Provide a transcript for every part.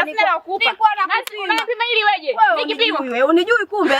Sasa sina la kukupa. Unapima ili weje? Nikipima. Wewe unijui kumbe?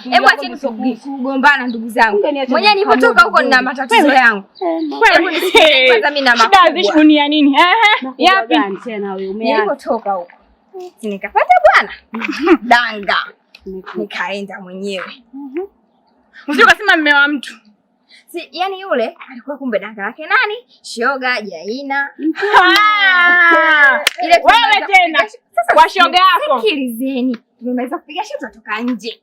Hebu acheni kugombana ndugu zangu. Mwenyewe nilipotoka huko nina matatizo yangu. Kwanza mimi na makubwa. Shida dunia nini? Yapi tena wewe umeanza? Nilipotoka huko. Nikapata bwana. Danga. Nikaenda mwenyewe. Usije kusema mume wa mtu. Si yani yule alikuwa kumbe danga lake nani? Shoga Jaina. Ile wewe tena. Kwa shoga yako. Sikilizeni. Tumeweza kupiga shot kutoka nje.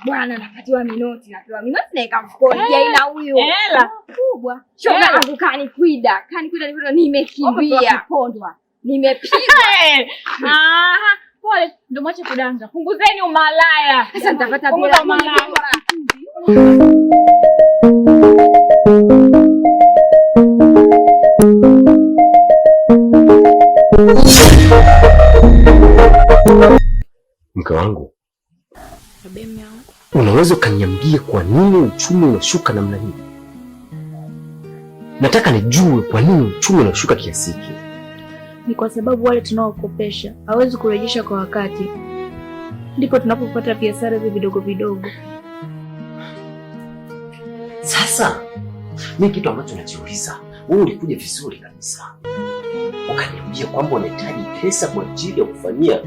Bwana napatiwa minoti, napewa minoti na ikamfukoni. Jaina huyo. Hela kubwa. Shoga yangu kanikwida nilivyo nimekimbia. Pondwa. Nimepigwa. Pole, ndio mwache kudanga. Punguzeni umalaya. Sasa nitapata bila umalaya. Mke wangu, unaweza ukaniambia kwa nini uchumi unashuka namna hii? Nataka nijue kwa nini uchumi unashuka kiasi hiki. Ni kwa sababu wale tunaokopesha hawezi kurejesha kwa wakati, ndipo tunapopata biashara hivi vidogo vidogo. Sasa mimi kitu ambacho najiuliza, wewe ulikuja vizuri kabisa ukaniambia kwamba unahitaji pesa kwa ajili ya kufanyia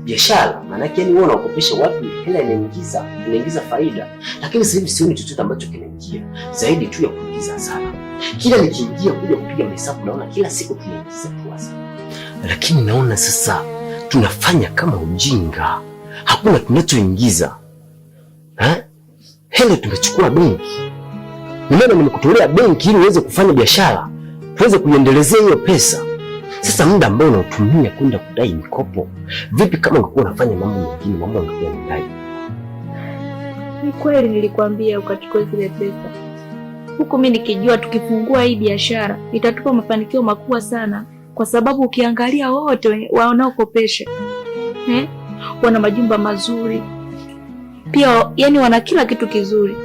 biashara, maana yake yani wewe unakopesha watu hela inaingiza faida, lakini sasa hivi sioni chochote ambacho kinaingia zaidi tu ya kuingiza hasara. Kila nikiingia kuja kupiga mahesabu naona kila siku tunaingiza tu hasara, lakini naona sasa tunafanya kama ujinga, hakuna tunachoingiza. Hela tumechukua benki, maana nimekutolea benki ili uweze kufanya biashara, tuweze kuendelezea hiyo pesa. Sasa muda ambao unatumia kwenda kudai mikopo, vipi kama ungekuwa unafanya mambo mengine, mambo ungekuwa unadai? Ni kweli nilikwambia ukachukua zile pesa. Huku mimi nikijua tukifungua hii biashara itatupa mafanikio makubwa sana, kwa sababu ukiangalia wote wanaokopesha wana majumba mazuri. Pia yani wana kila kitu kizuri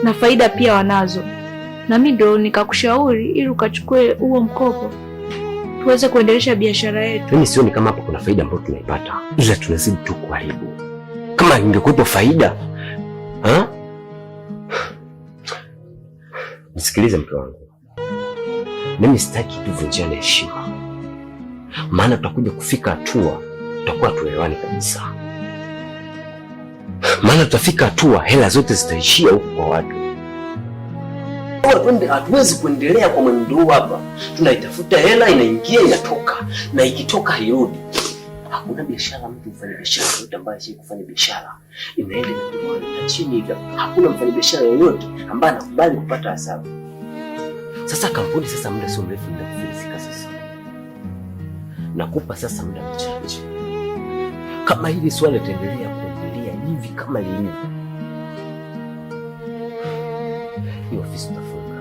na faida pia wanazo. Na mimi ndo nikakushauri ili ukachukue huo mkopo tuweze kuendelesha biashara yetu. Mimi sioni kama hapo kuna faida ambayo tunaipata, ila tunazidi tu kuharibu. Kama ingekuwepo faida, Nisikilize mke wangu. Mimi sitaki tuvunjiane heshima. Maana tutakuja kufika hatua tutakuwa tuelewani kabisa. Maana tutafika hatua hela zote zitaishia huko kwa watu. Hatuwezi kuendelea kwa mwendo hapa. Tunaitafuta hela, inaingia inatoka, na ikitoka hairudi. Hakuna biashara, mtu mfanya biashara yote ambaye si kufanya biashara inaenda na chini hivi. Hakuna mfanya biashara yoyote ambaye anakubali kupata hasara. Sasa kampuni sasa muda sio mrefu ndio kufilisika sasa. Nakupa sasa muda mchache. Kama hili swali litaendelea kuendelea hivi kama lilivyo, hiyo ofisi tutafunga.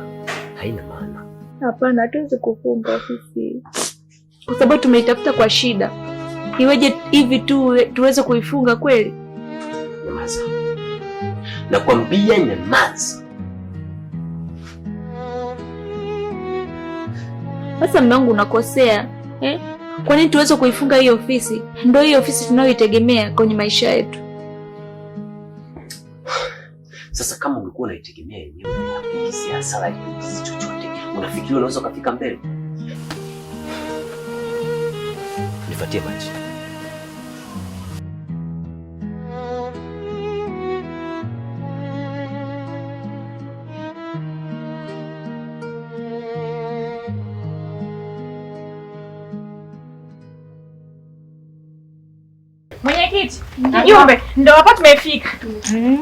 Haina maana. Hapana, hatuwezi kufunga ofisi kwa sababu tumeitafuta kwa shida. Iweje hivi tu tuweze kuifunga kweli? Nyamaza. Nakwambia nyamaza. Sasa mume wangu unakosea. Kwa nini tuweze kuifunga hii ofisi? Ndio hii ofisi tunayoitegemea kwenye maisha yetu. Sasa kama ungekuwa unaitegemea yenyewe na kuingiza hasara hizi chochote, unafikiri unaweza kufika mbele? Nifuatie maji. mwenyekiti. Mjumbe, ndio hapa tumefika.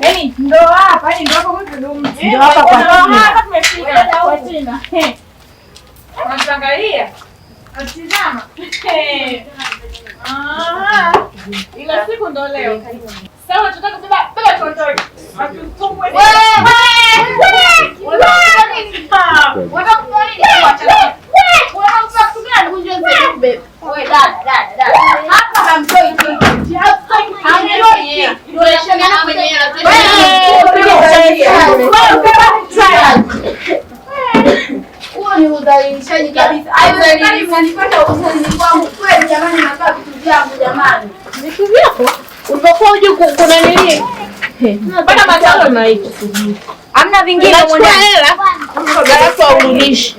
Yaani ndio hapa, yaani ndio hapa kwa kudumu. Ndio hapa kwa hapa tumefika. Kwa tena. Unaangalia? Atizama. Ila siku ndo leo. Sawa, tunataka baba tuondoke. Atutumwe. Huo ni udhalilishaji kabisa. Unanipata uzalili wangu kweli jamani, nakaa vitu vyangu jamani. Vitu vyako? Ulipokuwa uje kuna nini? Bana matano na hicho. Hamna vingine mwana. Hela. Garafa urudishi.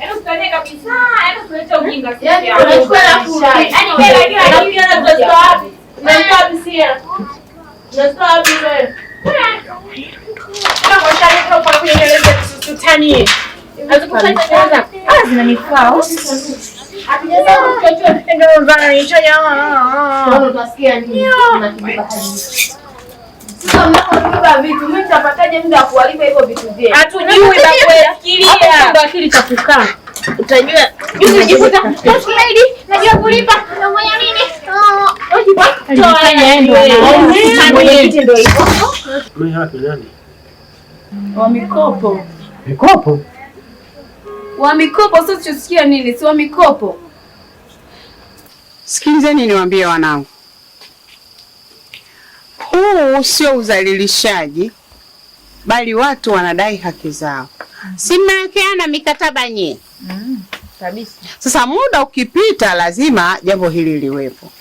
Yaani usitanie kabisa. Yaani usilete ujinga. Yaani unachukua na kurudisha. Yaani hela kila kitu tunatoa wapi? Unatoa wapi hela? Unatoa wapi wewe? Kama mshahara kwa kuendeleza tutanie. Hazikutanieleza. Zinanifaa. Hatujaza chochote tengeneza hicho Wewe utasikia nini? Unakibeba hadi. Sasa mnapobeba vitu, mimi nitapataje muda wa kuwalipa hivyo vitu vyetu? Hatujui ba kufikiria. Hapo ndo akili cha kukaa. Utajua. Juzi nijikuta. Saidi, najua kulipa. Unafanya nini? Toa yeye. Mwenyekiti ndio hivyo. Mimi hapa nani? Wa mikopo. Mikopo? Wa mikopo sio tusikia nini? Si wa mikopo. Sikilizeni niwaambie wanangu. Huu sio udhalilishaji, bali watu wanadai haki zao. Si mmewekeana mikataba nyie? Kabisa. Sasa muda ukipita lazima jambo hili liwepo.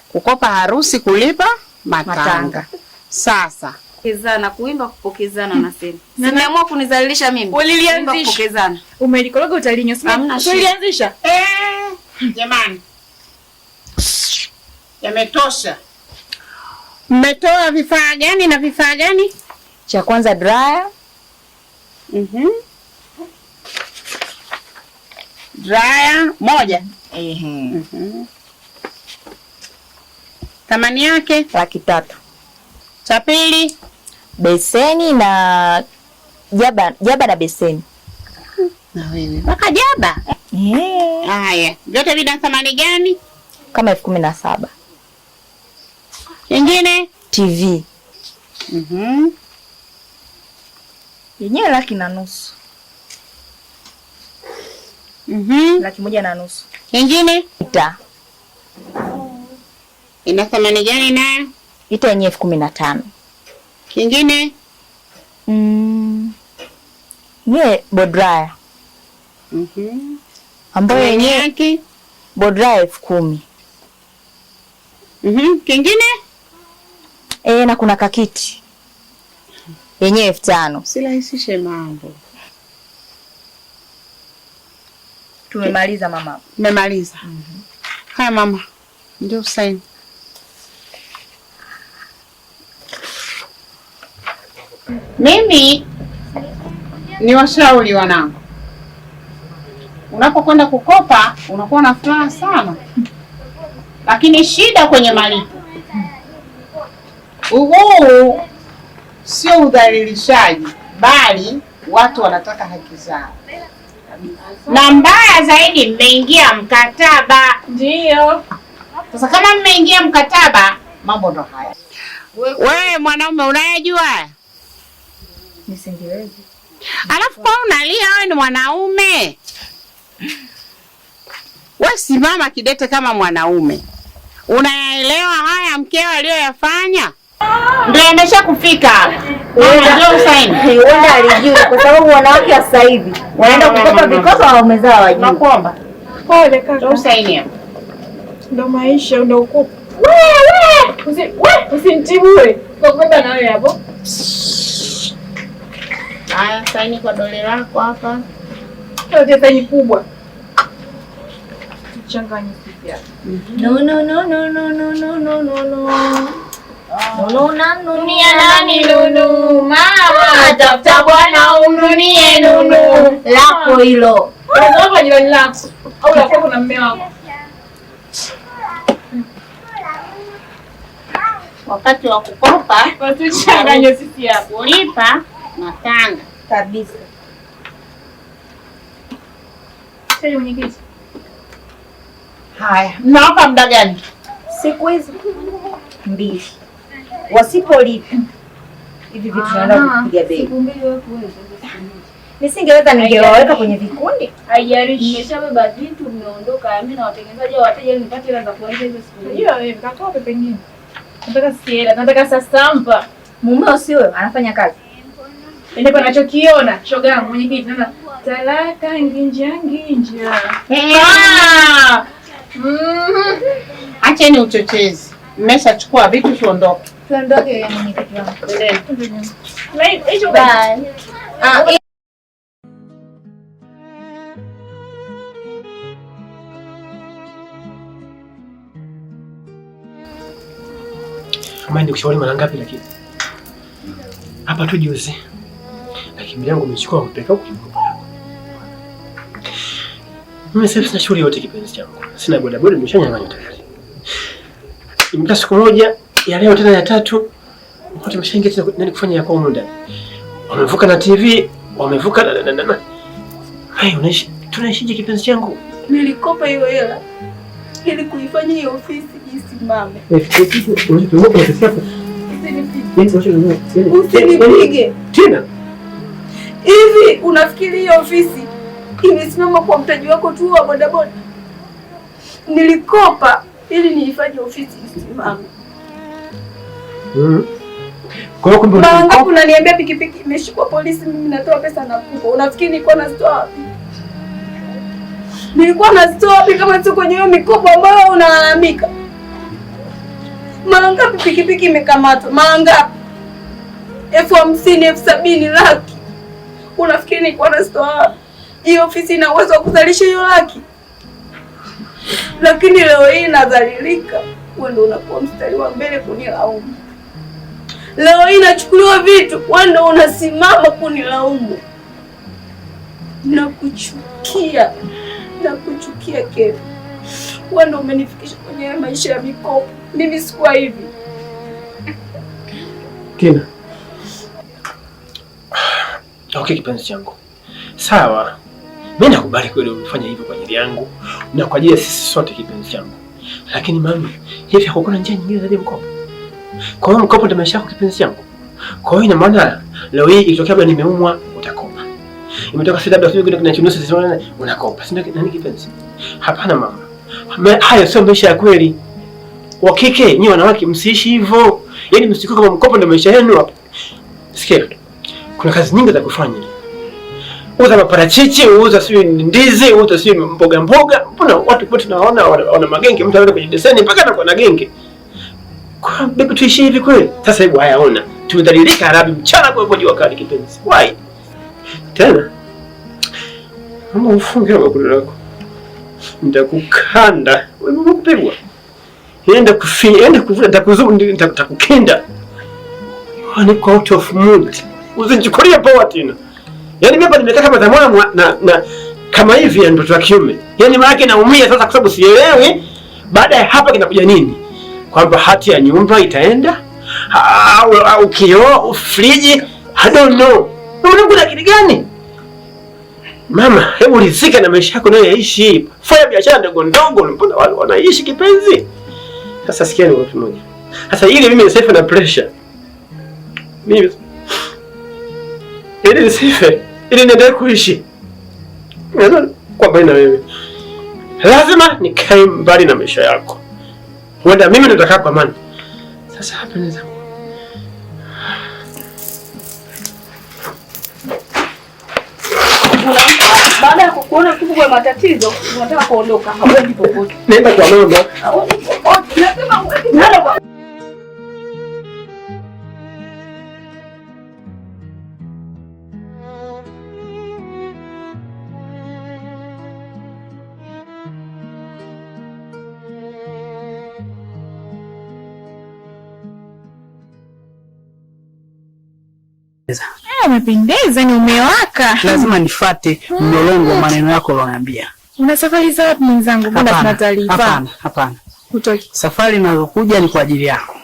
Kukopa harusi, kulipa matanga. Sasa Kupokezana, kuimba kupokezana nasema. Nimeamua kunizalilisha mimi. Ulilianzisha. Kupokezana. Umelikoroga utalinywa sasa. Ulianzisha. Jamani. Yametosha. Mmetoa vifaa gani na vifaa gani? Cha kwanza dryer. Dryer moja. Thamani yake 300,000. Cha pili Beseni na jaba na beseni. na wewe. Mpaka jaba. Haya, vyote vina thamani gani? Kama 17,000. Kingine TV. Yenyewe 1,500,000. 1,100,000. Kingine Ita. ina thamani gani nayo? Ita yenyewe 15,000. Kingine Nye bodraya. Ambayo yenyewe yake bodraya 10,000. Kingine Na kuna kakiti yenyewe 5,000. Silahisishe mambo. Tumemaliza mama. Mmemaliza. Haya mama, ndio saini. Mimi ni washauri wanangu. Unapokwenda kukopa unakuwa na furaha sana. Lakini shida kwenye malipo. Huu sio udhalilishaji, bali watu wanataka haki zao. Na mbaya zaidi mmeingia mkataba. Ndio. Sasa kama mmeingia mkataba, mambo ndo haya. Wewe mwanaume unayejua? Nisingeweza. Alafu kwa unalia wewe ni mwanaume. Wewe simama kidete kama mwanaume. Unayaelewa haya mkeo aliyoyafanya? Ndio ameshakufika hapa. Ndio usaini. Wanda alijua kwa sababu wanawake sasa hivi wanaenda kukopa vikopo waume zao wajui. Nakuomba. Pole kaka. Ndio usaini hapa. Ndio maisha ndio ukopo. Usinitibue. Kwa kwenda na wewe hapo. Haya, saini kwa dole lako hapa. Ndio saini kubwa. Changanya pia. No. Dunia nani nunu? Mama, tafuta bwana umnunie nunu. Lako hilo. Unatoka jirani lako. Au lako na mume wako. wakati wa kukopa tuchanganye sisi hapo. Kulipa matanga kabisa. Sasa mwenyekiti. Haya, mnawapa muda gani? Siku hizi 2. Wasipolipa hivi vitu tunaenda kupiga bei. Siku 2 wewe kuweza. Nisingeweza ningewaweka kwenye vikundi. Haijalishi nimeshabeba vitu mmeondoka, mimi na watengenezaji wateja ili nipate hela za kuanza hizo siku. Unajua wewe mkakope pengine. Nataka siela, nataka sasa mpa. Mumeo si wewe anafanya kazi. Ndipo nachokiona shoga yangu mwenyekiti nana talaka nginja. Acheni uchochezi. Mmeshachukua vitu tuondoke. Tuondoke mwenyekiti wangu. Hicho bye. Kama nikushauri mara ngapi lakini hapa tu juzi lakini yangu nimechukua mpeka huko mkopo yako. Mimi sasa sina shughuli yote kipenzi changu. Sina bodaboda nimeshanyang'anywa tayari. Imepita siku moja ya leo tena ya 3. Wote tumeshaingia tena nani kufanya yako huko ndani. Wamevuka na TV, wamevuka na. Hai unaishi tunaishije kipenzi changu? Nilikopa hiyo hela ili kuifanya hiyo ofisi isimame. Usinipige. Tena. Hivi unafikiri hiyo ofisi imesimama kwa mtaji wako tu wa bodaboda? Nilikopa ili niifanye ofisi isimame. Kwa hiyo kumbe unaniambia pikipiki imeshikwa polisi, mimi natoa pesa na kupa. Unafikiri nilikuwa nazitoa wapi? Nilikuwa nazitoa wapi kama sio kwenye hiyo mikopo ambayo unalalamika? Mara ngapi pikipiki imekamatwa? Mara ngapi? 50,000, 70,000, laki. Unafikiri nilikuwa nazitoa wapi? Hiyo ofisi ina uwezo wa kuzalisha hiyo laki. Lakini leo hii nadhalilika. Wewe ndio unakuwa mstari wa mbele kunilaumu. Leo hii nachukuliwa vitu, wewe ndio unasimama kunilaumu. Nakuchukia. Nakuchukia Kevi. Wewe ndio umenifikisha kwenye maisha ya mikopo. Mimi sikuwa hivi. Tina. Okay kipenzi changu. Sawa. Mimi nakubali kweli umefanya hivyo kwa ajili yangu na kwa ajili ya sisi sote kipenzi changu. Lakini mami, hivi hakuna njia nyingine zaidi ya mkopo? Kwa hiyo mkopo ndio maisha yako kipenzi changu. Kwa hiyo ina maana leo hii ikitokea bado nimeumwa utakopa. Imetoka sasa labda usije kuna chunusi zisizoona unakopa. Si ndio nani kipenzi? Hapana mama. Hayo sio maisha ya kweli. Wakike nyinyi wanawake msiishi hivyo. Yaani msikuwe kama mkopo ndio maisha yenu hapo. Sikia. Kuna kazi nyingi za kufanya. Uza maparachichi, uza sio ndizi, uza sio mboga. Mbona watu wote tunaona wana magenge, mtu anaenda kwenye deseni mpaka anakuwa na genge. Kwa bibi tuishi hivi kweli? Sasa hebu hayaona. Tumedhalilika Arabi mchana kwa hivyo jua kali kipenzi. Why? Tena. Mama ufunge bakuli lako. Nitakukanda. Wewe unakupigwa. Enda kuvuta nitakukenda. Ni kwa out of mood. Usinichukulie poa tena. Yaani mimi hapa nimekaa kama zamani na kama hivi ya mtoto wa kiume. Yaani maana yake naumia sasa kwa sababu sielewi baada ya hapa kinakuja nini? Kwamba hati ya nyumba itaenda au kioo, friji, I don't know. Kuna kitu gani? Mama, hebu rizika na maisha yako nayo yaishi. Fanya biashara ndogo ndogo, mbona wale wanaishi kipenzi? Sasa sikia ni watu moja. Sasa ili mimi nisife na pressure. Mimi ili nisife, ili niendelee kuishi. Lazima kwa baina wewe. Lazima nikae mbali na maisha yako. Wenda mimi nitakaa kwa amani. Sasa hapa ni zangu. Baada ya kuona kubwa matatizo, unataka kuondoka. Hauendi popote. Nenda kwa mama. Hauendi popote. Nasema hauendi. Nenda kwa Umependeza, ni umewaka. Lazima nifuate mlolongo wa maneno yako ulioniambia. Una safari za wapi mwenzangu? Mbona tuna taarifa? Hapana. Utoki. Safari ninazokuja ni kwa ajili yako.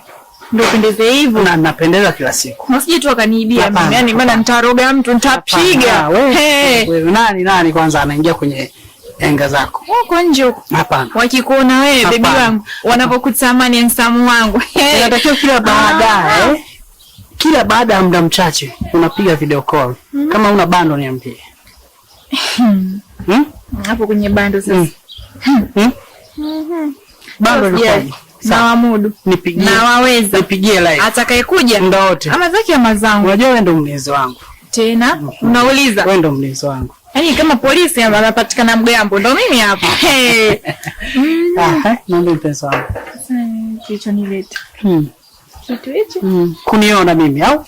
Ndio pendeze hivyo. Na napendeza kila siku. Usije tu akaniibia mimi. Yaani maana nitaroga mtu, nitapiga. Wewe nani kwanza anaingia kwenye enga zako? Huko nje huko. Hapana. Wakikuona wewe bebi wangu, wanapokutamani msamu wangu. Inatakiwa kila baada ya muda mchache unapiga video call. Kama una bando niambie. Hapo kwenye bando sasa. Bando ni na wamudu. Nipigie. Na waweza. Nipigie live. Atakayekuja muda wote. Ama zake ama zangu. Unajua wewe ndio mlinzi wangu. Tena unauliza. Wewe ndio mlinzi wangu. Yaani kama polisi anapatikana mgambo ndo mimi hapa. Ndio mpenzi wangu. Kicho nileta. Kitu hicho? Kuniona mimi au?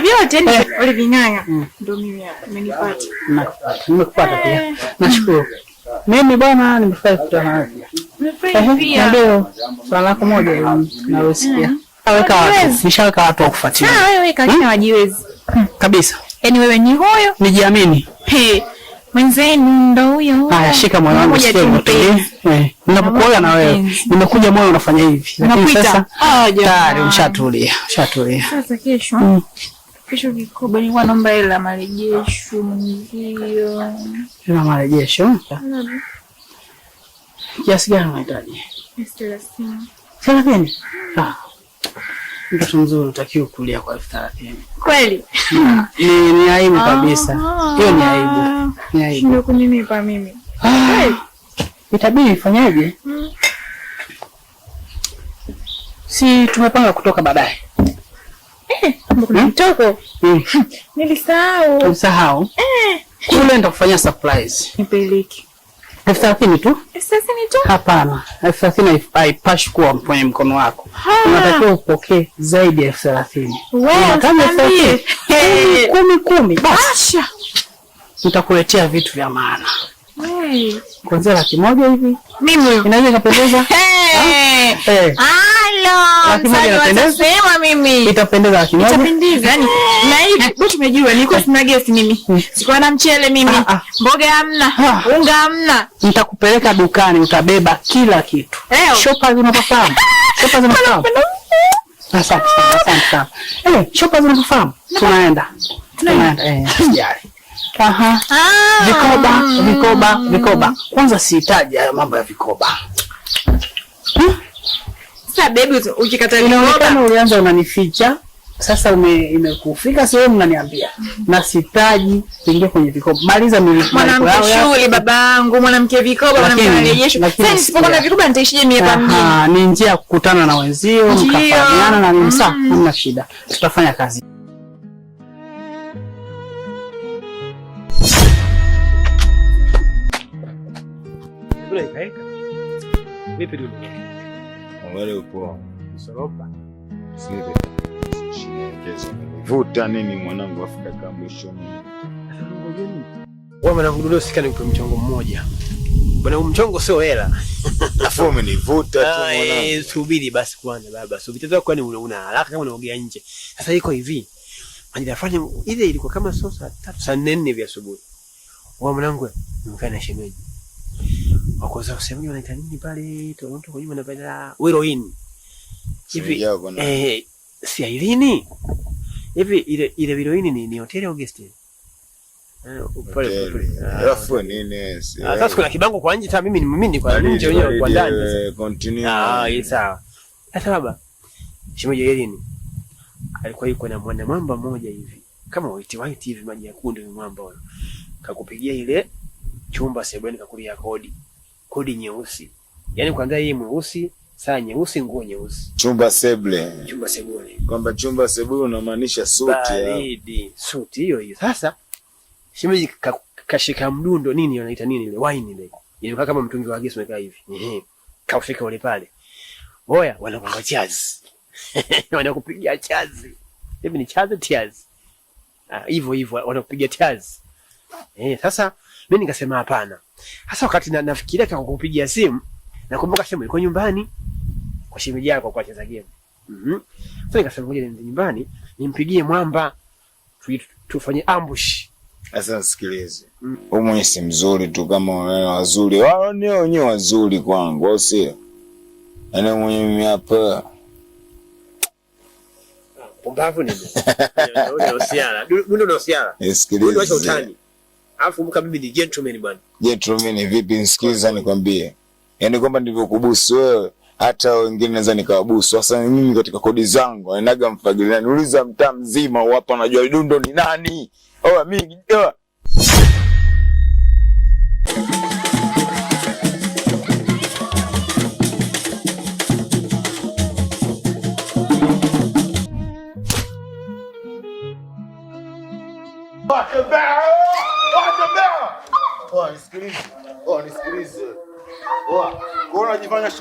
Vyote ni wale ving'ang'a. Ndio mimi hapa umenipata. Nimekupata pia. Nashukuru. Mimi bwana nimefurahi kukutana nawe. Nimefurahi pia. Ndio. Swala lako moja na usikia. Nishaweka watu wa kufuatilia. Wewe weka kina wajiwezi. Kabisa. Yaani wewe ni huyo? Nijiamini. Mwenzenu ndo huyo. Haya, shika moyo wangu sikie. Ninapokuona na wewe, nimekuja moyo unafanya hivi. Lakini sasa tayari umeshatulia. Sasa kesho vikoba nilikuwa naomba hela marejesho mzio. Hela marejesho? Kiasi gani unahitaji? 30. Mtoto mzuri utakiwa kulia kwa 30. Kweli? Ni aibu kabisa. Hiyo ni aibu. Ndio kuninipa mimi. Itabidi ifanyaje? Si tumepanga kutoka baadaye. Mbona mtoko? Nilisahau. Usahau? Kule ndo kufanya surprise. Nipeleke. 30 tu? 30 tu? Hapana. 30 haipashi kuwa kwenye mkono wako. Unatakiwa upokee zaidi ya 30. Kama 10. Basi. Nitakuletea vitu vya maana. Kwanza 100,000 hivi. Mimi inaweza ikapendeza? Sema mimi. Itapendeza 100,000? Itapendeza. Yaani na hivi bado tumejua niko sina gesi mimi. Sikuwa na mchele mimi. Mboga hamna. Unga hamna. Nitakupeleka dukani utabeba kila kitu. Shoppers unapofahamu. Asante sana. Shoppers unapofahamu. Tunaenda. Sijali. Vikoba. Kwanza sihitaji hayo mambo ya vikoba. Sasa baby ukikata vikoba ulianza unanificha. Sasa imekufika sehemu unaniambia. Na sihitaji kuingia kwenye vikoba. Maliza miliki. Mwanamke shule babangu, mwanamke vikoba, mwanamke marejesho. Sasa nisipokuwa na vikoba nitaishije mimi hapa mjini? Ni njia ya kukutana na wenzio, mkafahamiana na nini sawa, hamna shida. Tutafanya kazi. Vipi dudu? Wale upo. Soropa. Sipe. Vuta nini mwanangu Afrika kama mwisho. Wewe mwanangu dudu sikani kwa mchongo mmoja. Bwana mchongo sio hela. Afu umenivuta tu mwanangu. Subiri basi kwanza baba. Subiri tazama kwani una haraka kama unaongea nje. Sasa iko hivi. Majira fulani ile ilikuwa kama saa 3 saa 4 vya asubuhi. Wewe mwanangu mfanya shemeji. Wakoza kusema wanaita nini pale Toronto kwa nyuma na pale heroin. Hivi si Irene? Hivi ile heroin ni hotel au guest? Pale. Alafu nini? Sasa kuna kibango kwa nje hata mimi ni kwa nje wenyewe kwa ndani. Continue. Sawa. Sasa baba. Shemeji Irene alikuwa yuko na mwana mwamba mmoja hivi. Kama white hivi maji ya kunde mwamba huyo. Kakupigia ile chumba sebeni kakulia kodi nyeusi. Yaani kwanza yeye mweusi, saa nyeusi, nguo nyeusi. Chumba sebule. Kwamba chumba sebule unamaanisha suti baridi. Suti hiyo. Sasa shemeji kashika mdundo nini wanaita nini ile wine ile. Inakaa kama mtungi wa gesi umekaa hivi. Kaufika wale pale. Oya wanakupa chazi. Wanakupigia chazi. Hivi ni chazi tiazi. Hivyo wanakupigia chazi. Sasa mimi nikasema hapana. Sasa wakati nafikiria kama kukupigia simu, nakumbuka simu iko nyumbani kwa shemeji yako kwa cheza game. Sasa nikasema ngoja niende nyumbani, nimpigie mwamba tufanye ambush. Sasa sikilize. Wewe mwenyewe si mzuri tu kama wao wazuri. Wao ni wenyewe wazuri kwangu, au sio? Ana mwenyewe mimi hapa Pumbavu nini? Ndio usiana. Ndio usiana. Sikiliza. Ndio utani. Alafu kumbuka mimi ni gentleman bwana. Gentleman vipi? Nisikiliza nikwambie. Yaani kwamba ndivyokubusu wewe, hata wengine naweza nikawabusu. Sasa mimi katika kodi zangu nainaga mfagiliani. Uliza mtaa mzima hapa unajua Dundo ni nani? Oh mimi nisikilize. Nisikilize. Unajifanya